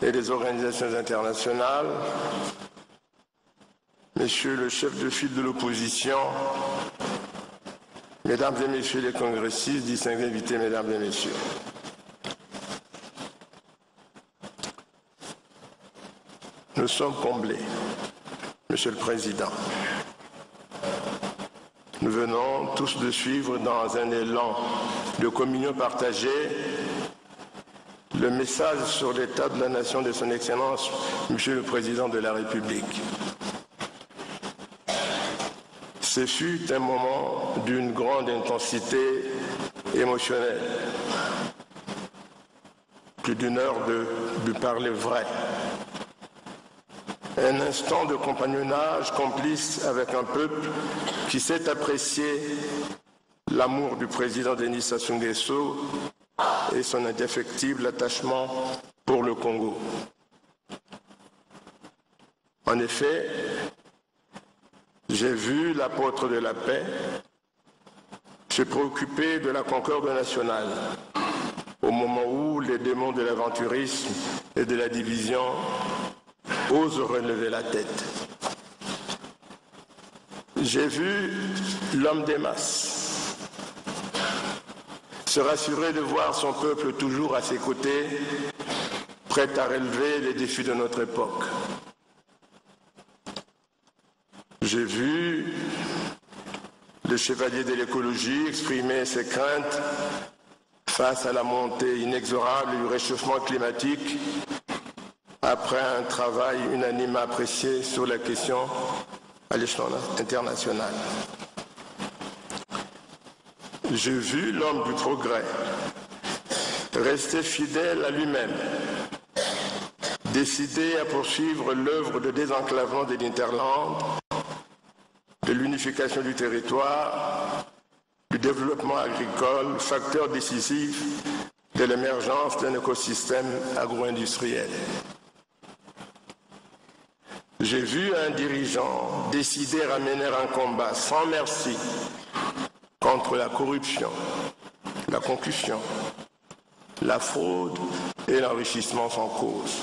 et des organisations internationales, Monsieur le chef de file de l'opposition, Mesdames et Messieurs les congressistes, distingués invités, Mesdames et Messieurs. Nous sommes comblés, Monsieur le Président. Nous venons tous de suivre dans un élan de communion partagée le message sur l'état de la nation de son Excellence, Monsieur le Président de la République. Ce fut un moment d'une grande intensité émotionnelle. Plus d'une heure de parler vrai. Un instant de compagnonnage complice avec un peuple qui sait apprécier l'amour du président Denis Sassou Nguesso et son indéfectible attachement pour le Congo. En effet, j'ai vu l'apôtre de la paix se préoccuper de la concorde nationale au moment où les démons de l'aventurisme et de la division osent relever la tête. J'ai vu l'homme des masses se rassurer de voir son peuple toujours à ses côtés, prêt à relever les défis de notre époque. J'ai vu le chevalier de l'écologie exprimer ses craintes face à la montée inexorable du réchauffement climatique après un travail unanime apprécié sur la question à l'échelon international. J'ai vu l'homme du progrès rester fidèle à lui-même, décidé à poursuivre l'œuvre de désenclavement de l'Interland, de l'unification du territoire, du développement agricole, facteur décisif de l'émergence d'un écosystème agro-industriel. J'ai vu un dirigeant décider à mener un combat sans merci contre la corruption, la concussion, la fraude et l'enrichissement sans cause.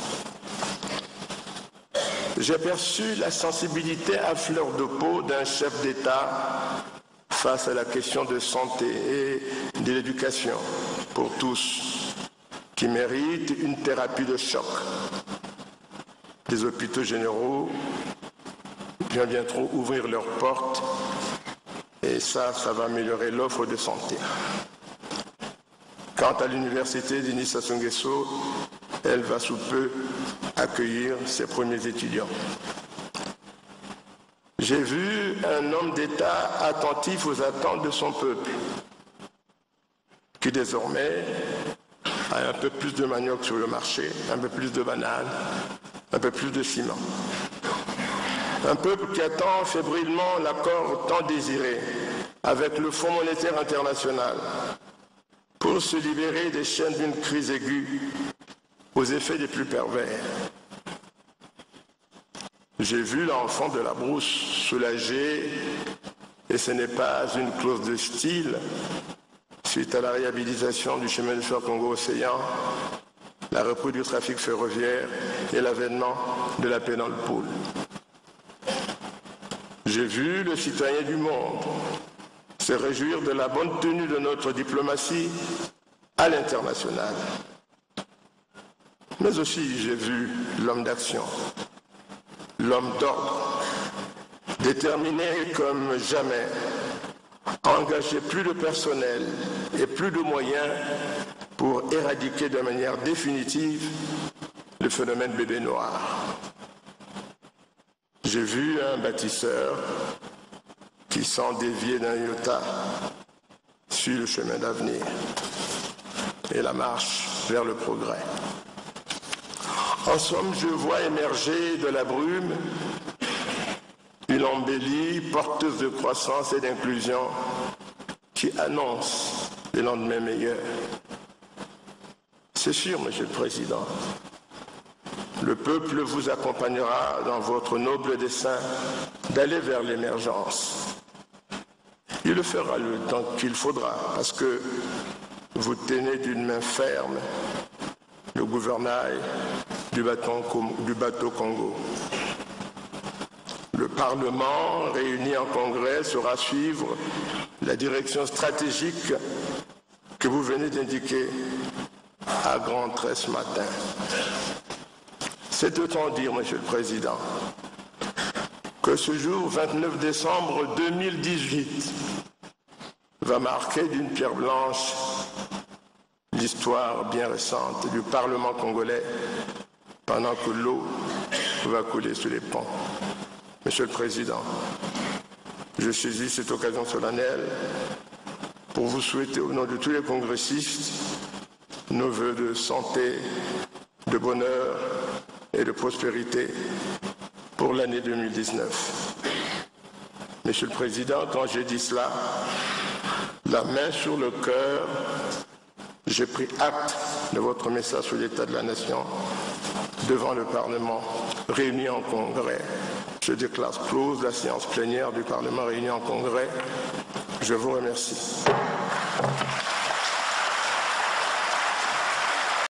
J'ai perçu la sensibilité à fleur de peau d'un chef d'État face à la question de santé et de l'éducation pour tous, qui mérite une thérapie de choc. Les hôpitaux généraux viennent bientôt ouvrir leurs portes et ça va améliorer l'offre de santé. Quant à l'université Denis Sassou Nguesso, elle va sous peu accueillir ses premiers étudiants. J'ai vu un homme d'État attentif aux attentes de son peuple, qui désormais a un peu plus de manioc sur le marché, un peu plus de bananes, un peu plus de ciment. Un peuple qui attend fébrilement l'accord tant désiré avec le Fonds monétaire international pour se libérer des chaînes d'une crise aiguë aux effets les plus pervers. J'ai vu l'enfant de la brousse soulagé, et ce n'est pas une clause de style, suite à la réhabilitation du chemin de fer Congo-Océan, la reprise du trafic ferroviaire et l'avènement de la paix dans le pôle. J'ai vu le citoyen du monde se réjouir de la bonne tenue de notre diplomatie à l'international. Mais aussi j'ai vu l'homme d'action, l'homme d'ordre, déterminé comme jamais à engager plus de personnel et plus de moyens pour éradiquer de manière définitive le phénomène bébé noir. J'ai vu un bâtisseur qui, sans dévier d'un iota, suit le chemin d'avenir et la marche vers le progrès. En somme, je vois émerger de la brume une embellie porteuse de croissance et d'inclusion qui annonce des lendemains meilleurs. C'est sûr, Monsieur le Président, le peuple vous accompagnera dans votre noble dessein d'aller vers l'émergence. Il le fera le temps qu'il faudra, parce que vous tenez d'une main ferme le gouvernail du bateau Congo. Le Parlement, réuni en congrès, saura suivre la direction stratégique que vous venez d'indiquer à grands traits ce matin. C'est autant dire, Monsieur le Président, que ce jour, 29 décembre 2018, va marquer d'une pierre blanche l'histoire bien récente du Parlement congolais pendant que l'eau va couler sous les ponts. Monsieur le Président, je saisis cette occasion solennelle pour vous souhaiter au nom de tous les congressistes nos vœux de santé, de bonheur et de prospérité pour l'année 2019. Monsieur le Président, quand j'ai dit cela, la main sur le cœur, j'ai pris acte de votre message sur l'état de la nation devant le Parlement réuni en congrès. Je déclare close la séance plénière du Parlement réuni en congrès. Je vous remercie.